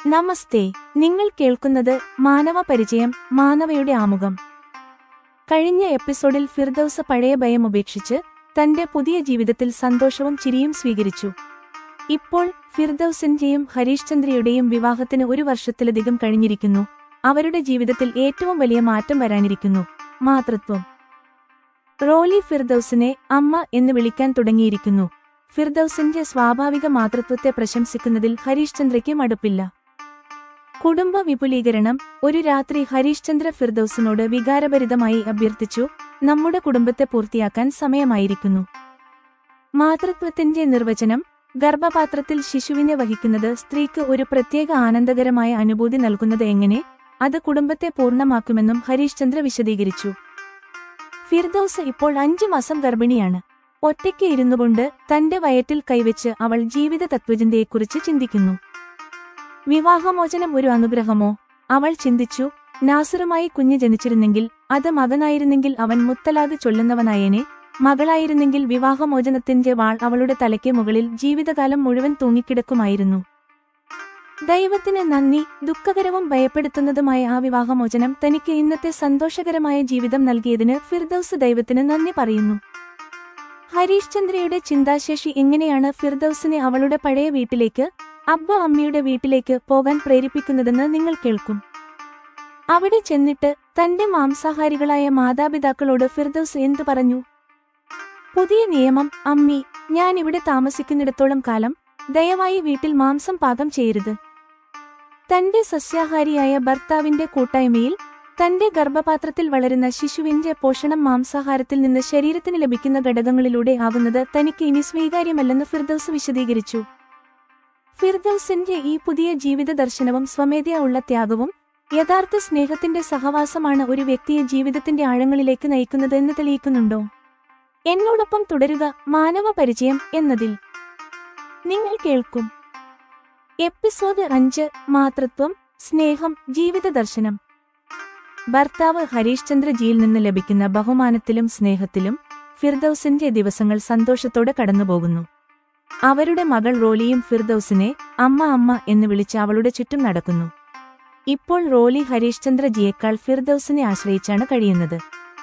നമസ്തേ, നിങ്ങൾ കേൾക്കുന്നത് മാനവ പരിചയം മാനവയുടെ ആമുഖം. കഴിഞ്ഞ എപ്പിസോഡിൽ ഫിർദൌസ് പഴയ ഭയം ഉപേക്ഷിച്ച് തന്റെ പുതിയ ജീവിതത്തിൽ സന്തോഷവും ചിരിയും സ്വീകരിച്ചു. ഇപ്പോൾ ഫിർദൌസിന്റെയും ഹരീഷ് ചന്ദ്രയുടെയും വിവാഹത്തിന് 1 വർഷത്തിലധികം കഴിഞ്ഞിരിക്കുന്നു. അവരുടെ ജീവിതത്തിൽ ഏറ്റവും വലിയ മാറ്റം വരാനിരിക്കുന്നു: മാതൃത്വം. റോലി ഫിർദൌസിനെ അമ്മ എന്ന് വിളിക്കാൻ തുടങ്ങിയിരിക്കുന്നു. ഫിർദൌസിന്റെ സ്വാഭാവിക മാതൃത്വത്തെ പ്രശംസിക്കുന്നതിൽ ഹരീഷ് ചന്ദ്രയ്ക്ക് മടുപ്പില്ല. കുടുംബ വിപുലീകരണം. ഒരു രാത്രി ഹരീഷ് ചന്ദ്ര ഫിർദൌസിനോട് വികാരഭരിതമായി അഭ്യർത്ഥിച്ചു, നമ്മുടെ കുടുംബത്തെ പൂർത്തിയാക്കാൻ സമയമായിരിക്കുന്നു. മാതൃത്വത്തിന്റെ നിർവചനം. ഗർഭപാത്രത്തിൽ ശിശുവിനെ വഹിക്കുന്നത് സ്ത്രീക്ക് ഒരു പ്രത്യേക ആനന്ദകരമായ അനുഭൂതി നൽകുന്നത് എങ്ങനെ അത് കുടുംബത്തെ പൂർണ്ണമാക്കുമെന്നും ഹരീഷ് ചന്ദ്ര വിശദീകരിച്ചു. ഫിർദൌസ് ഇപ്പോൾ 5 മാസം ഗർഭിണിയാണ്. ഒറ്റയ്ക്ക് ഇരുന്നുകൊണ്ട് തന്റെ വയറ്റിൽ കൈവച്ച് അവൾ ജീവിത തത്വചിന്തയെക്കുറിച്ച് ചിന്തിക്കുന്നു. വിവാഹമോചനം ഒരു അനുഗ്രഹമോ? അവൾ ചിന്തിച്ചു. നാസിറുമായി കുഞ്ഞ് ജനിച്ചിരുന്നെങ്കിൽ, അത് മകനായിരുന്നെങ്കിൽ അവൻ മുത്തലാഖ് ചൊല്ലുന്നവനായേനെ. മകളായിരുന്നെങ്കിൽ വിവാഹമോചനത്തിന്റെ വാൾ അവളുടെ തലയ്ക്ക് മുകളിൽ ജീവിതകാലം മുഴുവൻ തൂങ്ങിക്കിടക്കുമായിരുന്നു. ദൈവത്തിന് നന്ദി. ദുഃഖകരവും ഭയപ്പെടുത്തുന്നതുമായ ആ വിവാഹമോചനം തനിക്ക് ഇന്നത്തെ സന്തോഷകരമായ ജീവിതം നൽകിയതിന് ഫിർദൌസ് ദൈവത്തിന് നന്ദി പറയുന്നു. ഹരീഷ് ചന്ദ്രയുടെ ചിന്താശേഷി എങ്ങനെയാണ് ഫിർദൌസിനെ അവളുടെ പഴയ വീട്ടിലേക്ക്, അമ്മയുടെ വീട്ടിലേക്ക് പോകാൻ പ്രേരിപ്പിക്കുന്നതെന്ന് നിങ്ങൾ കേൾക്കും. അവിടെ ചെന്നിട്ട് തന്റെ മാംസാഹാരികളായ മാതാപിതാക്കളോട് ഫിർദൌസ് എന്തു പറഞ്ഞു? പുതിയ നിയമം: അമ്മി, ഞാൻ ഇവിടെ താമസിക്കുന്നിടത്തോളം കാലം ദയവായി വീട്ടിൽ മാംസം പാകം ചെയ്യരുത്. തന്റെ സസ്യാഹാരിയായ ഭർത്താവിന്റെ കൂട്ടായ്മയിൽ തന്റെ ഗർഭപാത്രത്തിൽ വളരുന്ന ശിശുവിന്റെ പോഷണം മാംസാഹാരത്തിൽ നിന്ന് ശരീരത്തിന് ലഭിക്കുന്ന ഘടകങ്ങളിലൂടെ ആകുന്നത് തനിക്ക് ഇനി സ്വീകാര്യമല്ലെന്ന് ഫിർദൌസ് വിശദീകരിച്ചു. ഫിർദൌസിന്റെ ഈ പുതിയ ജീവിത ദർശനവും സ്വമേധയാ ഉള്ള ത്യാഗവും യഥാർത്ഥ സ്നേഹത്തിന്റെ സഹവാസമാണ് ഒരു വ്യക്തിയെ ജീവിതത്തിന്റെ ആഴങ്ങളിലേക്ക് നയിക്കുന്നത് എന്ന് തെളിയിക്കുന്നുണ്ടോ? എന്നോടൊപ്പം തുടരുക മാനവ പരിചയം എന്നതിൽ. നിങ്ങൾ കേൾക്കും എപ്പിസോഡ് 5: മാതൃത്വം, സ്നേഹം, ജീവിത ദർശനം. ഭർത്താവ് ഹരീഷ് ചന്ദ്ര ജിയിൽ നിന്ന് ലഭിക്കുന്ന ബഹുമാനത്തിലും സ്നേഹത്തിലും ഫിർദൌസിന്റെ ദിവസങ്ങൾ സന്തോഷത്തോടെ കടന്നുപോകുന്നു. അവരുടെ മകൾ റോലിയും ഫിർദൌസിനെ അമ്മ എന്ന് വിളിച്ച് അവളുടെ ചുറ്റും നടക്കുന്നു. ഇപ്പോൾ റോലി ഹരീഷ് ചന്ദ്ര ജിയേക്കാൾ ഫിർദൌസിനെ ആശ്രയിച്ചാണ് കഴിയുന്നത്.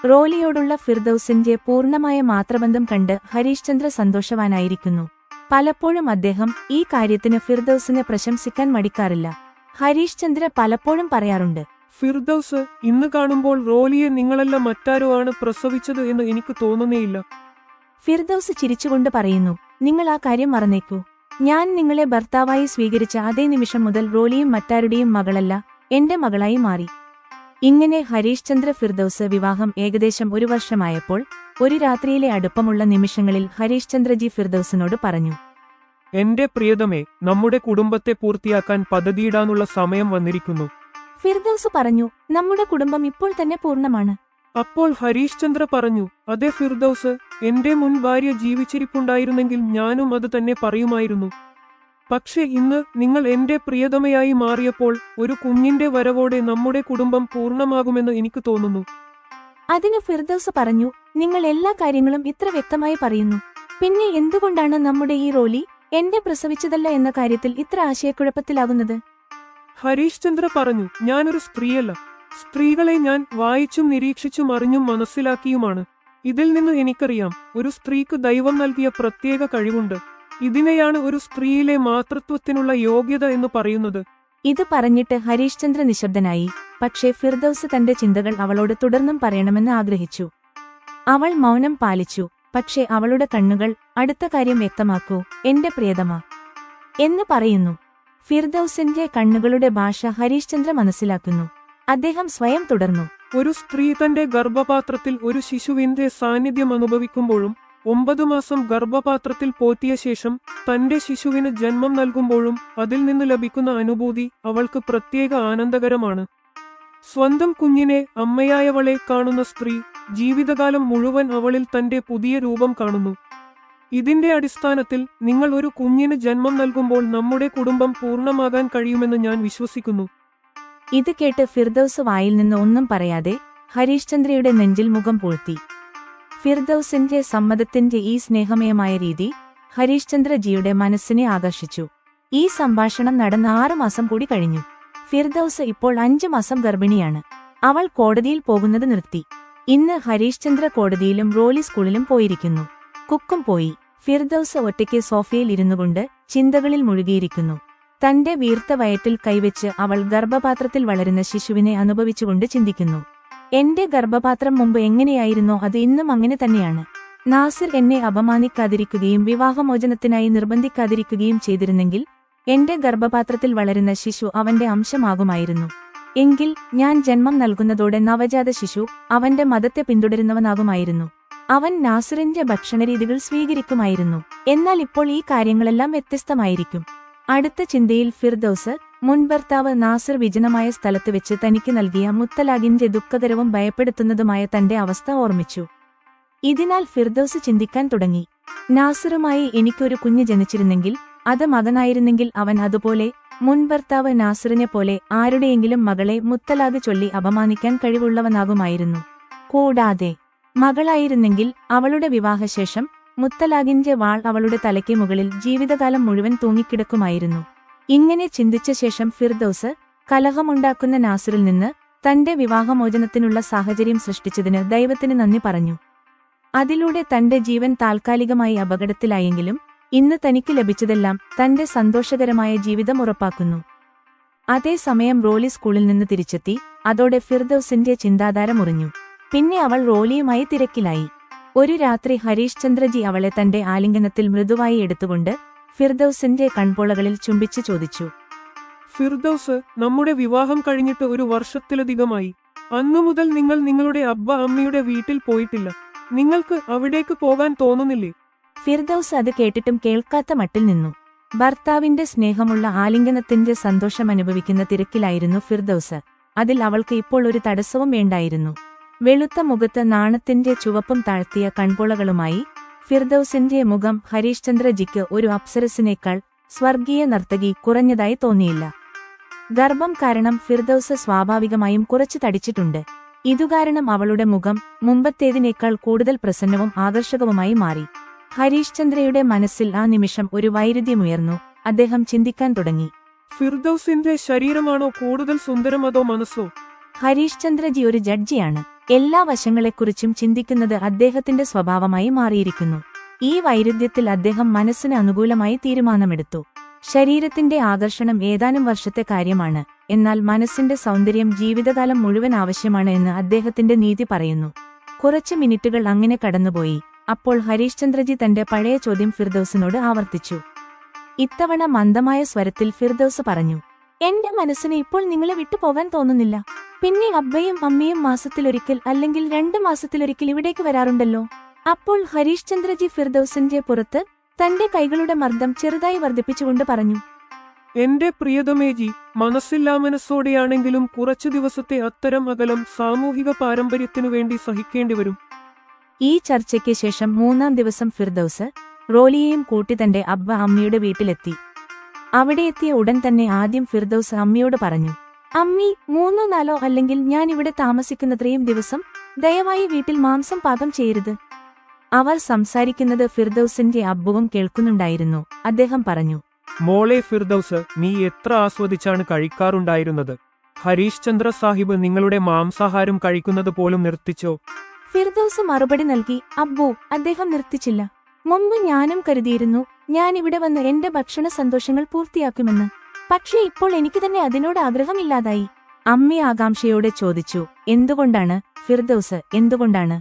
റോലിയോടുള്ള ഫിർദൌസിന്റെ പൂർണ്ണമായ മാതൃബന്ധം കണ്ട് ഹരീഷ് ചന്ദ്ര സന്തോഷവാനായിരിക്കുന്നു. പലപ്പോഴും അദ്ദേഹം ഈ കാര്യത്തിന് ഫിർദൌസിനെ പ്രശംസിക്കാൻ മടിക്കാറില്ല. ഹരീഷ് ചന്ദ്ര പലപ്പോഴും പറയാറുണ്ട്, ഫിർദൌസ്, ഇന്ന് കാണുമ്പോൾ റോലിയെ നിങ്ങളല്ല മറ്റാരോ ആണ് പ്രസവിച്ചത് എന്ന് എനിക്ക് തോന്നുന്നേയില്ല. ഫിർദൌസ് ചിരിച്ചുകൊണ്ട് പറയുന്നു, നിങ്ങൾ ആ കാര്യം മറന്നേക്കൂ. ഞാൻ നിങ്ങളെ ഭർത്താവായി സ്വീകരിച്ച അതേ നിമിഷം മുതൽ റോലിയും മറ്റാരുടെയും മകളല്ല, എന്റെ മകളായി മാറി. ഇങ്ങനെ ഹരീഷ് ചന്ദ്ര ഫിർദൌസ് വിവാഹം ഏകദേശം 1 വർഷമായപ്പോൾ ഒരു രാത്രിയിലെ അടുപ്പമുള്ള നിമിഷങ്ങളിൽ ഹരീഷ് ചന്ദ്രജി ഫിർദൌസിനോട് പറഞ്ഞു, എന്റെ പ്രിയതമേ, നമ്മുടെ കുടുംബത്തെ പൂർത്തിയാക്കാൻ പദ്ധതിയിടാനുള്ള സമയം വന്നിരിക്കുന്നു. ഫിർദൌസ് പറഞ്ഞു, നമ്മുടെ കുടുംബം ഇപ്പോൾ തന്നെ പൂർണ്ണമാണ്. അപ്പോൾ ഹരീഷ് ചന്ദ്ര പറഞ്ഞു, അതെ ഫിർദൌസ്, എന്റെ മുൻ ഭാര്യ ജീവിച്ചിരിപ്പുണ്ടായിരുന്നെങ്കിൽ ഞാനും അത് തന്നെ പറയുമായിരുന്നു. പക്ഷെ ഇന്ന് നിങ്ങൾ എന്റെ പ്രിയതമയായി മാറിയപ്പോൾ ഒരു കുഞ്ഞിന്റെ വരവോടെ നമ്മുടെ കുടുംബം പൂർണ്ണമാകുമെന്ന് എനിക്ക് തോന്നുന്നു. അതിന് ഫിർദൌസ് പറഞ്ഞു, നിങ്ങൾ എല്ലാ കാര്യങ്ങളും ഇത്ര വ്യക്തമായി പറയുന്നു. പിന്നെ എന്തുകൊണ്ടാണ് നമ്മുടെ ഈ റോലി എന്റെ പ്രസവിച്ചതല്ല എന്ന കാര്യത്തിൽ ഇത്ര ആശയക്കുഴപ്പത്തിലാകുന്നത്? ഹരീഷ് ചന്ദ്ര പറഞ്ഞു, ഞാനൊരു സ്ത്രീയല്ല. സ്ത്രീകളെ ഞാൻ വായിച്ചും നിരീക്ഷിച്ചും അറിഞ്ഞും മനസ്സിലാക്കിയുമാണ്. ഇതിൽ നിന്ന് എനിക്കറിയാം, ഒരു സ്ത്രീക്ക് ദൈവം നൽകിയ പ്രത്യേക കഴിവുണ്ട്. ഇതിനെയാണ് ഒരു സ്ത്രീയിലെ മാതൃത്വത്തിനുള്ള യോഗ്യത എന്ന് പറയുന്നത്. ഇത് പറഞ്ഞിട്ട് ഹരീഷ് ചന്ദ്ര നിശബ്ദനായി. പക്ഷേ ഫിർദൌസ് തന്റെ ചിന്തകൾ അവളോട് തുടർന്നും പറയണമെന്ന് ആഗ്രഹിച്ചു. അവൾ മൗനം പാലിച്ചു. പക്ഷേ അവളുടെ കണ്ണുകൾ അടുത്ത കാര്യം വ്യക്തമാക്കൂ, എന്റെ പ്രിയതമ എന്ന് പറയുന്നു. ഫിർദൌസിന്റെ കണ്ണുകളുടെ ഭാഷ ഹരീഷ് ചന്ദ്ര മനസ്സിലാക്കുന്നു. അദ്ദേഹം സ്വയം തുടർന്നു, ഒരു സ്ത്രീ തന്റെ ഗർഭപാത്രത്തിൽ ഒരു ശിശുവിന്റെ സാന്നിധ്യം അനുഭവിക്കുമ്പോഴും 9 മാസം ഗർഭപാത്രത്തിൽ പോറ്റിയ ശേഷം തന്റെ ശിശുവിന് ജന്മം നൽകുമ്പോഴും അതിൽ നിന്ന് ലഭിക്കുന്ന അനുഭൂതി അവൾക്ക് പ്രത്യേക ആനന്ദകരമാണ്. സ്വന്തം കുഞ്ഞിനെ അമ്മയായവളെ കാണുന്ന സ്ത്രീ ജീവിതകാലം മുഴുവൻ അവളിൽ തന്റെ പുതിയ രൂപം കാണുന്നു. ഇതിന്റെ അടിസ്ഥാനത്തിൽ നിങ്ങൾ ഒരു കുഞ്ഞിന് ജന്മം നൽകുമ്പോൾ നമ്മുടെ കുടുംബം പൂർണ്ണമാകാൻ കഴിയുമെന്ന് ഞാൻ വിശ്വസിക്കുന്നു. ഇത് കേട്ട് ഫിർദൌസ് വായിൽ നിന്ന് ഒന്നും പറയാതെ ഹരീഷ് ചന്ദ്രയുടെ നെഞ്ചിൽ മുഖം പൂഴ്ത്തി. ഫിർദൌസിന്റെ സമ്മതത്തിന്റെ ഈ സ്നേഹമയമായ രീതി ഹരീഷ് ചന്ദ്ര ജിയുടെ മനസ്സിനെ ആകർഷിച്ചു. ഈ സംഭാഷണം നടന്ന് 6 മാസം കൂടി കഴിഞ്ഞു. ഫിർദൌസ് ഇപ്പോൾ 5 മാസം ഗർഭിണിയാണ്. അവൾ കോടതിയിൽ പോകുന്നത് നിർത്തി. ഇന്ന് ഹരീഷ് ചന്ദ്ര കോടതിയിലും റോലി സ്കൂളിലും പോയിരിക്കുന്നു. കുക്കും പോയി. ഫിർദൌസ് ഒറ്റയ്ക്ക് സോഫയിൽ ഇരുന്നുകൊണ്ട് ചിന്തകളിൽ മുഴുകിയിരിക്കുന്നു. തന്റെ വീർത്ത വയറ്റിൽ കൈവച്ച് അവൾ ഗർഭപാത്രത്തിൽ വളരുന്ന ശിശുവിനെ അനുഭവിച്ചുകൊണ്ട് ചിന്തിക്കുന്നു. എന്റെ ഗർഭപാത്രം മുമ്പ് എങ്ങനെയായിരുന്നോ അത് ഇന്നും അങ്ങനെ തന്നെയാണ്. നാസിർ എന്നെ അപമാനിക്കാതിരിക്കുകയും വിവാഹമോചനത്തിനായി നിർബന്ധിക്കാതിരിക്കുകയും ചെയ്തിരുന്നെങ്കിൽ എന്റെ ഗർഭപാത്രത്തിൽ വളരുന്ന ശിശു അവന്റെ അംശമാകുമായിരുന്നു. എങ്കിൽ ഞാൻ ജന്മം നൽകുന്നതോടെ നവജാത ശിശു അവന്റെ മതത്തെ പിന്തുടരുന്നവനാകുമായിരുന്നു. അവൻ നാസിറിന്റെ ഭക്ഷണരീതികൾ സ്വീകരിക്കുമായിരുന്നു. എന്നാൽ ഇപ്പോൾ ഈ കാര്യങ്ങളെല്ലാം വ്യത്യസ്തമായിരിക്കും. അടുത്ത ചിന്തയിൽ ഫിർദൌസ് മുൻ ഭർത്താവ് നാസിർ വിജനമായ സ്ഥലത്ത് വെച്ച് തനിക്ക് നൽകിയ മുത്തലാഖിന്റെ ദുഃഖകരവും ഭയപ്പെടുത്തുന്നതുമായ തന്റെ അവസ്ഥ ഓർമ്മിച്ചു. ഇതിനാൽ ഫിർദൌസ് ചിന്തിക്കാൻ തുടങ്ങി. നാസിറുമായി എനിക്കൊരു കുഞ്ഞ് ജനിച്ചിരുന്നെങ്കിൽ, അത് മകനായിരുന്നെങ്കിൽ അവൻ അതുപോലെ മുൻ ഭർത്താവ് നാസിറിനെ പോലെ ആരുടെയെങ്കിലും മകളെ മുത്തലാഖ് ചൊല്ലി അപമാനിക്കാൻ കഴിവുള്ളവനാകുമായിരുന്നു. കൂടാതെ മകളായിരുന്നെങ്കിൽ അവളുടെ വിവാഹശേഷം മുത്തലാഖിന്റെ വാൾ അവളുടെ തലയ്ക്ക് മുകളിൽ ജീവിതകാലം മുഴുവൻ തൂങ്ങിക്കിടക്കുമായിരുന്നു. ഇങ്ങനെ ചിന്തിച്ച ശേഷം ഫിർദൌസ് കലഹമുണ്ടാക്കുന്ന നാസിറിൽ നിന്ന് തന്റെ വിവാഹമോചനത്തിനുള്ള സാഹചര്യം സൃഷ്ടിച്ചതിന് ദൈവത്തിന് നന്ദി പറഞ്ഞു. അതിലൂടെ തന്റെ ജീവൻ താൽക്കാലികമായി അപകടത്തിലായെങ്കിലും ഇന്ന് തനിക്ക് ലഭിച്ചതെല്ലാം തന്റെ സന്തോഷകരമായ ജീവിതം ഉറപ്പാക്കുന്നു. അതേസമയം റോലി സ്കൂളിൽ നിന്ന് തിരിച്ചെത്തി. അതോടെ ഫിർദൌസിന്റെ ചിന്താധാര മുറിഞ്ഞു. പിന്നെ അവൾ റോലിയുമായി തിരക്കിലായി. ഒരു രാത്രി ഹരീഷ് ചന്ദ്രജി അവളെ തന്റെ ആലിംഗനത്തിൽ മൃദുവായി എടുത്തുകൊണ്ട് ഫിർദൌസിന്റെ കൺപോളകളിൽ ചുംബിച്ച് ചോദിച്ചു. ഫിർദൌസ്, നമ്മുടെ വിവാഹം കഴിഞ്ഞിട്ട് 1 വർഷത്തിലധികമായി. അന്നുമുതൽ നിങ്ങൾ നിങ്ങളുടെ അമ്മയുടെ വീട്ടിൽ പോയിട്ടില്ല. നിങ്ങൾക്ക് അവിടേക്ക് പോകാൻ തോന്നുന്നില്ലേ? ഫിർദൌസ് അത് കേട്ടിട്ടും കേൾക്കാത്ത മട്ടിൽ നിന്നു. ഭർത്താവിന്റെ സ്നേഹമുള്ള ആലിംഗനത്തിന്റെ സന്തോഷമനുഭവിക്കുന്ന തിരക്കിലായിരുന്നു ഫിർദൌസ്. അതിൽ അവൾക്ക് ഇപ്പോൾ ഒരു തടസ്സവും വേണ്ടായിരുന്നു. വെളുത്ത മുഖത്ത് നാണത്തിന്റെ ചുവപ്പും താഴ്ത്തിയ കൺപോളകളുമായി ഫിർദൌസിന്റെ മുഖം ഹരീഷ് ചന്ദ്രജിക്ക് ഒരു അപ്സരസിനേക്കാൾ സ്വർഗീയ നർത്തകി കുറഞ്ഞതായി തോന്നിയില്ല. ഗർഭം കാരണം ഫിർദൌസ് സ്വാഭാവികമായും കുറച്ച് തടിച്ചിട്ടുണ്ട്. ഇതുകാരണം അവളുടെ മുഖം മുമ്പത്തേതിനേക്കാൾ കൂടുതൽ പ്രസന്നവും ആകർഷകവുമായി മാറി. ഹരീഷ് ചന്ദ്രയുടെ മനസ്സിൽ ആ നിമിഷം ഒരു വൈരുദ്ധ്യമുയർന്നു. അദ്ദേഹം ചിന്തിക്കാൻ തുടങ്ങി. ഫിർദൌസിന്റെ ശരീരമാണോ കൂടുതൽ സുന്ദരം, അതോ മനസ്സോ? ഹരീഷ് ചന്ദ്രജി ഒരു ജഡ്ജിയാണ്. എല്ലാ വശങ്ങളെക്കുറിച്ചും ചിന്തിക്കുന്നത് അദ്ദേഹത്തിന്റെ സ്വഭാവമായി മാറിയിരിക്കുന്നു. ഈ വൈരുദ്ധ്യത്തിൽ അദ്ദേഹം മനസ്സിന് അനുകൂലമായി തീരുമാനമെടുത്തു. ശരീരത്തിന്റെ ആകർഷണം ഏതാനും വർഷത്തെ കാര്യമാണ്, എന്നാൽ മനസ്സിന്റെ സൗന്ദര്യം ജീവിതകാലം മുഴുവൻ ആവശ്യമാണ് എന്ന് അദ്ദേഹത്തിന്റെ നീതി പറയുന്നു. കുറച്ച് മിനിറ്റുകൾ അങ്ങനെ കടന്നുപോയി. അപ്പോൾ ഹരീഷ് ചന്ദ്രജി തന്റെ പഴയ ചോദ്യം ഫിർദൌസിനോട് ആവർത്തിച്ചു. ഇത്തവണ മന്ദമായ സ്വരത്തിൽ ഫിർദൌസ് പറഞ്ഞു, എന്റെ മനസ്സിന് ഇപ്പോൾ നിങ്ങളെ വിട്ടുപോകാൻ തോന്നുന്നില്ല. പിന്നെ അബ്ബയും അമ്മയും മാസത്തിലൊരിക്കൽ അല്ലെങ്കിൽ 2 മാസത്തിലൊരിക്കൽ ഇവിടേക്ക് വരാറുണ്ടല്ലോ. അപ്പോൾ ഹരീഷ് ചന്ദ്രജി ഫിർദൌസിന്റെ പുറത്ത് തന്റെ കൈകളുടെ മർദ്ദം ചെറുതായി വർദ്ധിപ്പിച്ചുകൊണ്ട് പറഞ്ഞു. എന്റെ പ്രിയതമേജി, മനസ്സില്ലാമനസ്സോടെയാണെങ്കിലും കുറച്ചു ദിവസത്തെ അത്തരം അകലം സാമൂഹിക പാരമ്പര്യത്തിനു വേണ്ടി സഹിക്കേണ്ടിവരും. ഈ ചർച്ചയ്ക്ക് ശേഷം 3-ാം ദിവസം ഫിർദൌസ് റോലിയെയും കൂട്ടി തന്റെ അമ്മയുടെ വീട്ടിലെത്തി. അവിടെ എത്തിയ ഉടൻ തന്നെ ആദ്യം ഫിർദൌസ് അമ്മയോട് പറഞ്ഞു, അമ്മി, 3-4 അല്ലെങ്കിൽ ഞാൻ ഇവിടെ താമസിക്കുന്നത്രയും ദിവസം ദയവായി വീട്ടിൽ മാംസം പാകം ചെയ്യരുത്. അവർ സംസാരിക്കുന്നത് ഫിർദൌസിന്റെ അബ്ബുവും കേൾക്കുന്നുണ്ടായിരുന്നു. അദ്ദേഹം പറഞ്ഞു, മോളെ ഫിർദൌസ്, നീ എത്ര ആസ്വദിച്ചാണ് കഴിക്കാറുണ്ടായിരുന്നത്. ഹരീഷ് ചന്ദ്ര സാഹിബ് നിങ്ങളുടെ മാംസാഹാരം കഴിക്കുന്നത് പോലും നിർത്തിച്ചോ? ഫിർദൌസ് മറുപടി നൽകി, അബ്ബു, അദ്ദേഹം നിർത്തിച്ചില്ല. മുമ്പ് ഞാനും കരുതിയിരുന്നു ഞാനിവിടെ വന്ന് എന്റെ ഭക്ഷണ സന്തോഷങ്ങൾ പൂർത്തിയാക്കുമെന്ന്. പക്ഷേ ഇപ്പോൾ എനിക്ക് തന്നെ അതിനോട് ആഗ്രഹമില്ലാതായി. അമ്മ ആകാംക്ഷയോടെ ചോദിച്ചു, എന്തുകൊണ്ടാണ് ഫിർദൌസ്, എന്തുകൊണ്ടാണ്?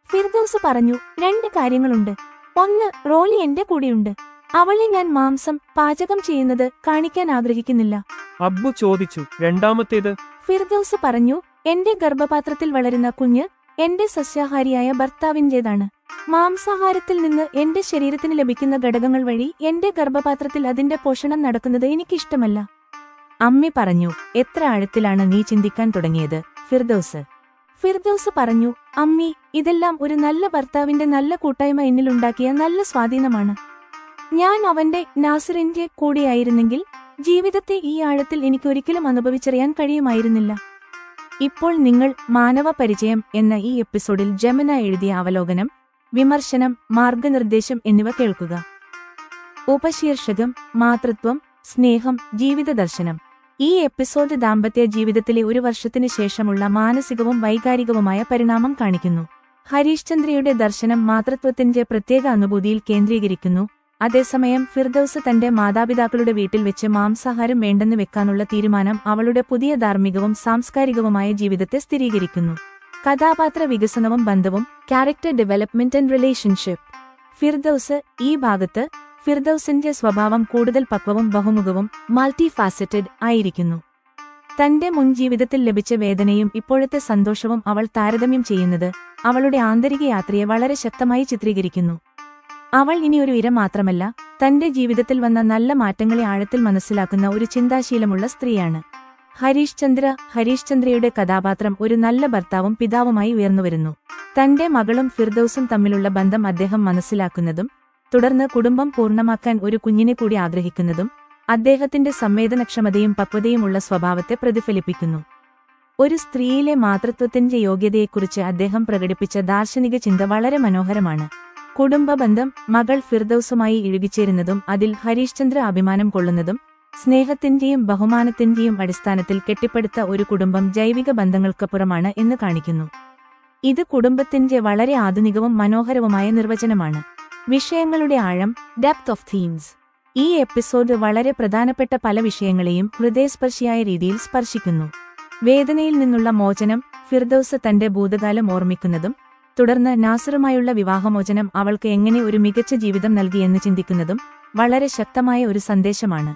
ഫിർദൌസ് പറഞ്ഞു, 2 കാര്യങ്ങളുണ്ട്. ഒന്ന്, റോലി എന്റെ കൂടെയുണ്ട്. അവളെ ഞാൻ മാംസം പാചകം ചെയ്യുന്നത് കാണിക്കാൻ ആഗ്രഹിക്കുന്നില്ല. അബ്ബു ചോദിച്ചു, രണ്ടാമത്തേത്? ഫിർദൌസ് പറഞ്ഞു, എന്റെ ഗർഭപാത്രത്തിൽ വളരുന്ന കുഞ്ഞ് എന്റെ സസ്യാഹാരിയായ ഭർത്താവിന്റേതാണ്. മാംസാഹാരത്തിൽ നിന്ന് എന്റെ ശരീരത്തിന് ലഭിക്കുന്ന ഘടകങ്ങൾ വഴി എന്റെ ഗർഭപാത്രത്തിൽ അതിന്റെ പോഷണം നടക്കുന്നത് എനിക്കിഷ്ടമല്ല. അമ്മ പറഞ്ഞു, എത്ര ആഴത്തിലാണ് നീ ചിന്തിക്കാൻ തുടങ്ങിയത് ഫിർദൌസ് പറഞ്ഞു, അമ്മി, ഇതെല്ലാം ഒരു നല്ല ഭർത്താവിന്റെ നല്ല കൂട്ടായ്മ എന്നിലുണ്ടാക്കിയ നല്ല സ്വാധീനമാണ്. ഞാൻ അവന്റെ നാസിറിന്റെ കൂടെയായിരുന്നെങ്കിൽ ജീവിതത്തെ ഈ ആഴത്തിൽ എനിക്കൊരിക്കലും അനുഭവിച്ചറിയാൻ കഴിയുമായിരുന്നില്ല. ഇപ്പോൾ നിങ്ങൾ മാനവ പരിചയം എന്ന ഈ എപ്പിസോഡിൽ ജമുന എഴുതിയ അവലോകനം, വിമർശനം, മാർഗനിർദ്ദേശം എന്നിവ കേൾക്കുക. ഉപശീർഷകം, മാതൃത്വം, സ്നേഹം, ജീവിതദർശനം. ഈ എപ്പിസോഡ് ദാമ്പത്യ ജീവിതത്തിലെ ഒരു വർഷത്തിനു ശേഷമുള്ള മാനസികവും വൈകാരികവുമായ പരിണാമം കാണിക്കുന്നു. ഹരീഷ് ചന്ദ്രയുടെ ദർശനം മാതൃത്വത്തിന്റെ പ്രത്യേക അനുഭൂതിയിൽ കേന്ദ്രീകരിക്കുന്നു. അതേസമയം ഫിർദൌസ് തന്റെ മാതാപിതാക്കളുടെ വീട്ടിൽ വെച്ച് മാംസാഹാരം വേണ്ടെന്ന് വെക്കാനുള്ള തീരുമാനം അവളുടെ പുതിയ ധാർമ്മികവും സാംസ്കാരികവുമായ ജീവിതത്തെ സ്ഥിരീകരിക്കുന്നു. കഥാപാത്ര വികസനവും ബന്ധവും. Character development and relationship. Firdous. ഈ ഭാഗത്ത് ഫിർദൌസിന്റെ സ്വഭാവം കൂടുതൽ പക്വവും ബഹുമുഖവും മൾട്ടി ഫാസറ്റഡ് ആയിരിക്കുന്നു. തന്റെ മുൻ ജീവിതത്തിൽ ലഭിച്ച വേദനയും ഇപ്പോഴത്തെ സന്തോഷവും അവൾ താരതമ്യം ചെയ്യുന്നത് അവളുടെ ആന്തരിക യാത്രയെ വളരെ ശക്തമായി ചിത്രീകരിക്കുന്നു. അവൾ ഇനിയൊരു ഇര മാത്രമല്ല, തന്റെ ജീവിതത്തിൽ വന്ന നല്ല മാറ്റങ്ങളെ ആഴത്തിൽ മനസ്സിലാക്കുന്ന ഒരു ചിന്താശീലമുള്ള സ്ത്രീയാണ്. ഹരീഷ് ചന്ദ്രയുടെ കഥാപാത്രം ഒരു നല്ല ഭർത്താവും പിതാവുമായി ഉയർന്നുവരുന്നു. തന്റെ മകളും ഫിർദൌസും തമ്മിലുള്ള ബന്ധം അദ്ദേഹം മനസ്സിലാക്കുന്നതും തുടർന്ന് കുടുംബം പൂർണ്ണമാക്കാൻ ഒരു കുഞ്ഞിനെ കൂടി ആഗ്രഹിക്കുന്നതും അദ്ദേഹത്തിന്റെ സംവേദനക്ഷമതയും പക്വതയുമുള്ള സ്വഭാവത്തെ പ്രതിഫലിപ്പിക്കുന്നു. ഒരു സ്ത്രീയിലെ മാതൃത്വത്തിന്റെ യോഗ്യതയെക്കുറിച്ച് അദ്ദേഹം പ്രകടിപ്പിച്ച ദാർശനിക ചിന്ത വളരെ മനോഹരമാണ്. കുടുംബബന്ധം. മകൾ ഫിർദൌസുമായി ഇഴുകിച്ചേരുന്നതും അതിൽ ഹരീഷ് ചന്ദ്ര അഭിമാനം കൊള്ളുന്നതും സ്നേഹത്തിന്റെയും ബഹുമാനത്തിന്റെയും അടിസ്ഥാനത്തിൽ കെട്ടിപ്പടുത്ത ഒരു കുടുംബം ജൈവിക ബന്ധങ്ങൾക്കപ്പുറമാണ് എന്ന് കാണിക്കുന്നു. ഇത് കുടുംബത്തിന്റെ വളരെ ആധുനികവും മനോഹരവുമായ നിർവചനമാണ്. വിഷയങ്ങളുടെ ആഴം. Depth of themes. ഈ എപ്പിസോഡ് വളരെ പ്രധാനപ്പെട്ട പല വിഷയങ്ങളെയും ഹൃദയസ്പർശിയായ രീതിയിൽ സ്പർശിക്കുന്നു. വേദനയിൽ നിന്നുള്ള മോചനം. ഫിർദൌസ് തന്റെ ഭൂതകാലം ഓർമ്മിക്കുന്നതും തുടർന്ന് നാസറുമായുള്ള വിവാഹമോചനം അവൾക്ക് എങ്ങനെ ഒരു മികച്ച ജീവിതം നൽകിയെന്ന് ചിന്തിക്കുന്നതും വളരെ ശക്തമായ ഒരു സന്ദേശമാണ്.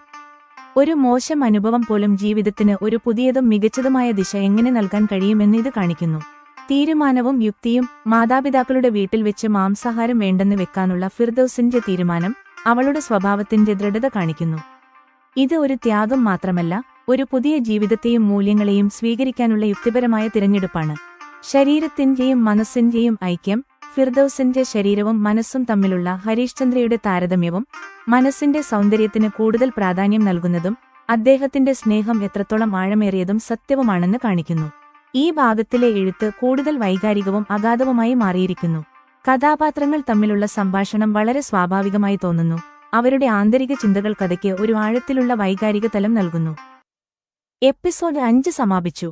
ഒരു മോശം അനുഭവം പോലും ജീവിതത്തിന് ഒരു പുതിയതും മികച്ചതുമായ ദിശ എങ്ങനെ നൽകാൻ കഴിയുമെന്ന് ഇത് കാണിക്കുന്നു. തീരുമാനവും യുക്തിയും. മാതാപിതാക്കളുടെ വീട്ടിൽ വെച്ച് മാംസാഹാരം വേണ്ടെന്ന് വെക്കാനുള്ള ഫിർദൌസിന്റെ തീരുമാനം അവളുടെ സ്വഭാവത്തിന്റെ ദൃഢത കാണിക്കുന്നു. ഇത് ഒരു ത്യാഗം മാത്രമല്ല, ഒരു പുതിയ ജീവിതത്തെയും മൂല്യങ്ങളെയും സ്വീകരിക്കാനുള്ള യുക്തിപരമായ തിരഞ്ഞെടുപ്പാണ്. ശരീരത്തിന്റെയും മനസ്സിന്റെയും ഐക്യം. ഫിർദൌസിന്റെ ശരീരവും മനസ്സും തമ്മിലുള്ള ഹരീഷ് ചന്ദ്രയുടെ താരതമ്യവും മനസ്സിന്റെ സൗന്ദര്യത്തിന് കൂടുതൽ പ്രാധാന്യം നൽകുന്നതും അദ്ദേഹത്തിന്റെ സ്നേഹം എത്രത്തോളം ആഴമേറിയതും സത്യവുമാണെന്ന് കാണിക്കുന്നു. ഈ ഭാഗത്തിലെ എഴുത്ത് കൂടുതൽ വൈകാരികവും അഗാധവുമായി മാറിയിരിക്കുന്നു. കഥാപാത്രങ്ങൾ തമ്മിലുള്ള സംഭാഷണം വളരെ സ്വാഭാവികമായി തോന്നുന്നു. അവരുടെ ആന്തരിക ചിന്തകൾ കഥയ്ക്ക് ഒരു ആഴത്തിലുള്ള വൈകാരിക തലം നൽകുന്നു. എപ്പിസോഡ് 5 സമാപിച്ചു.